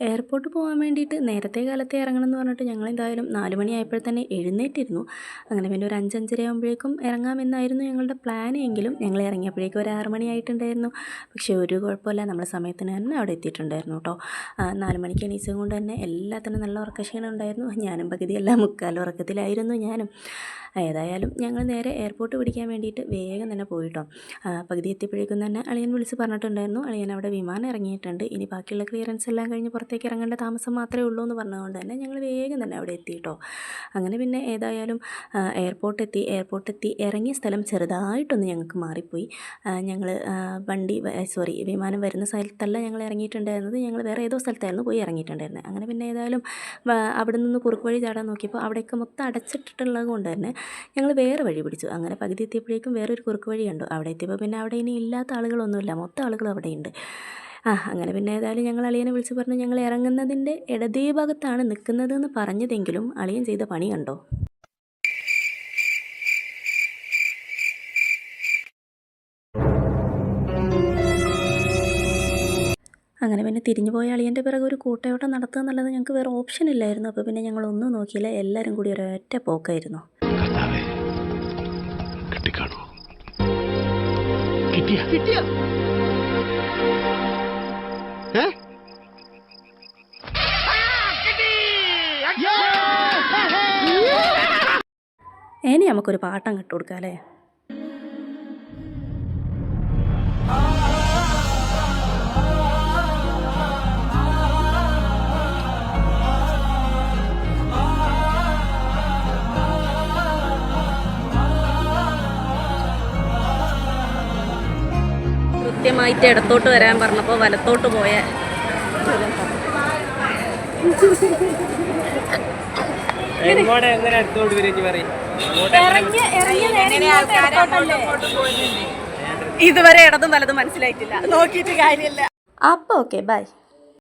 Airport പോകാൻ വേണ്ടിയിട്ട് നേരത്തെ കാലത്തെ ഇറങ്ങണം എന്ന് പറഞ്ഞിട്ട് ഞങ്ങളെന്തായാലും 4 മണിയായപ്പോൾ തന്നെ എഴുന്നേറ്റിരുന്നു. അങ്ങനെ പിന്നെ ഒരു 5, 5:30 ആകുമ്പോഴേക്കും ഇറങ്ങാമെന്നായിരുന്നു ഞങ്ങളുടെ പ്ലാൻ. എങ്കിലും ഞങ്ങൾ ഇറങ്ങിയപ്പോഴേക്കും ഒരു 6 മണിയായിട്ടുണ്ടായിരുന്നു. പക്ഷേ ഒരു കുഴപ്പമില്ല, നമ്മൾ സമയത്തിന് തന്നെ അവിടെ എത്തിയിട്ടുണ്ടായിരുന്നു കേട്ടോ. 4 മണിക്ക് എണീച്ചത് കൊണ്ട് തന്നെ എല്ലാത്തിനും നല്ല ഉറക്കക്ഷീണം ഉണ്ടായിരുന്നു. ഞാനും പകുതിയല്ല മുക്കാൽ ഉറക്കത്തിലായിരുന്നു ഞാനും. ഏതായാലും ഞങ്ങൾ നേരെ എയർപോർട്ട് പിടിക്കാൻ വേണ്ടിയിട്ട് വേഗം തന്നെ പോയിട്ടോ. പകുതി എത്തിയപ്പോഴേക്കും തന്നെ അളിയൻ വിളിച്ച് പറഞ്ഞിട്ടുണ്ടായിരുന്നു, അളിയൻ അവിടെ വിമാനം ഇറങ്ങിയിട്ടുണ്ട്, ഇനി ബാക്കിയുള്ള ക്ലിയറൻസ് എല്ലാം കഴിഞ്ഞ് പുറത്തേക്ക് ഇറങ്ങേണ്ട താമസം മാത്രമേ ഉള്ളൂ എന്ന് പറഞ്ഞതുകൊണ്ട് തന്നെ ഞങ്ങൾ വേഗം തന്നെ അവിടെ എത്തിയിട്ടോ. അങ്ങനെ പിന്നെ ഏതായാലും എയർപോർട്ടെത്തി ഇറങ്ങിയ സ്ഥലം ചെറുതായിട്ടൊന്ന് ഞങ്ങൾക്ക് മാറിപ്പോയി. ഞങ്ങൾ വിമാനം വരുന്ന സ്ഥലത്തല്ല ഞങ്ങൾ ഇറങ്ങിയിട്ടുണ്ടായിരുന്നത്, ഞങ്ങൾ വേറെ ഏതോ സ്ഥലത്തായിരുന്നു പോയി ഇറങ്ങിയിട്ടുണ്ടായിരുന്നത്. അങ്ങനെ പിന്നെ ഏതായാലും അവിടെ നിന്ന് കുറുക്ക് വഴി ചാടാൻ നോക്കിയപ്പോൾ അവിടെയൊക്കെ മൊത്തം അടച്ചിട്ടിട്ടുള്ളത് കൊണ്ട് തന്നെ ഞങ്ങൾ വേറെ വഴി പിടിച്ചു. അങ്ങനെ പകുതി എത്തിയപ്പോഴേക്കും വേറൊരു കുറുക്ക് വഴി കണ്ടു. അവിടെ എത്തിയപ്പോൾ പിന്നെ അവിടെ ഇനി ഇല്ലാത്ത ആളുകളൊന്നുമില്ല, മൊത്തം ആളുകളും അവിടെയുണ്ട്. അങ്ങനെ പിന്നെ ഏതായാലും ഞങ്ങൾ അളിയനെ വിളിച്ച് പറഞ്ഞു ഞങ്ങൾ ഇറങ്ങുന്നതിൻ്റെ ഇടതേ ഭാഗത്താണ് നിൽക്കുന്നതെന്ന് പറഞ്ഞതെങ്കിലും അളിയൻ ചെയ്ത പണി കണ്ടോ. അങ്ങനെ പിന്നെ തിരിഞ്ഞു പോയ അളിയൻ്റെ പിറകെ ഒരു കൂട്ടയോട്ടം നടത്തുക എന്നുള്ളത് ഞങ്ങൾക്ക് വേറെ ഓപ്ഷൻ ഇല്ലായിരുന്നു. അപ്പോൾ പിന്നെ ഞങ്ങളൊന്നും നോക്കിയില്ല, എല്ലാവരും കൂടി ഒരൊറ്റ പോക്കായിരുന്നു. ഇനി നമുക്കൊരു പാട്ടം കെട്ടുകൊടുക്കാം അല്ലേ. കൃത്യമായിട്ട് ഇടത്തോട്ട് വരാൻ പറഞ്ഞപ്പോൾ വലത്തോട്ട് പോയ ഇതുവരെ ഇടതും വലതും മനസ്സിലായിട്ടില്ല, നോക്കിയിട്ട് കാര്യമില്ല. അപ്പോൾ ഓക്കെ, ബൈ.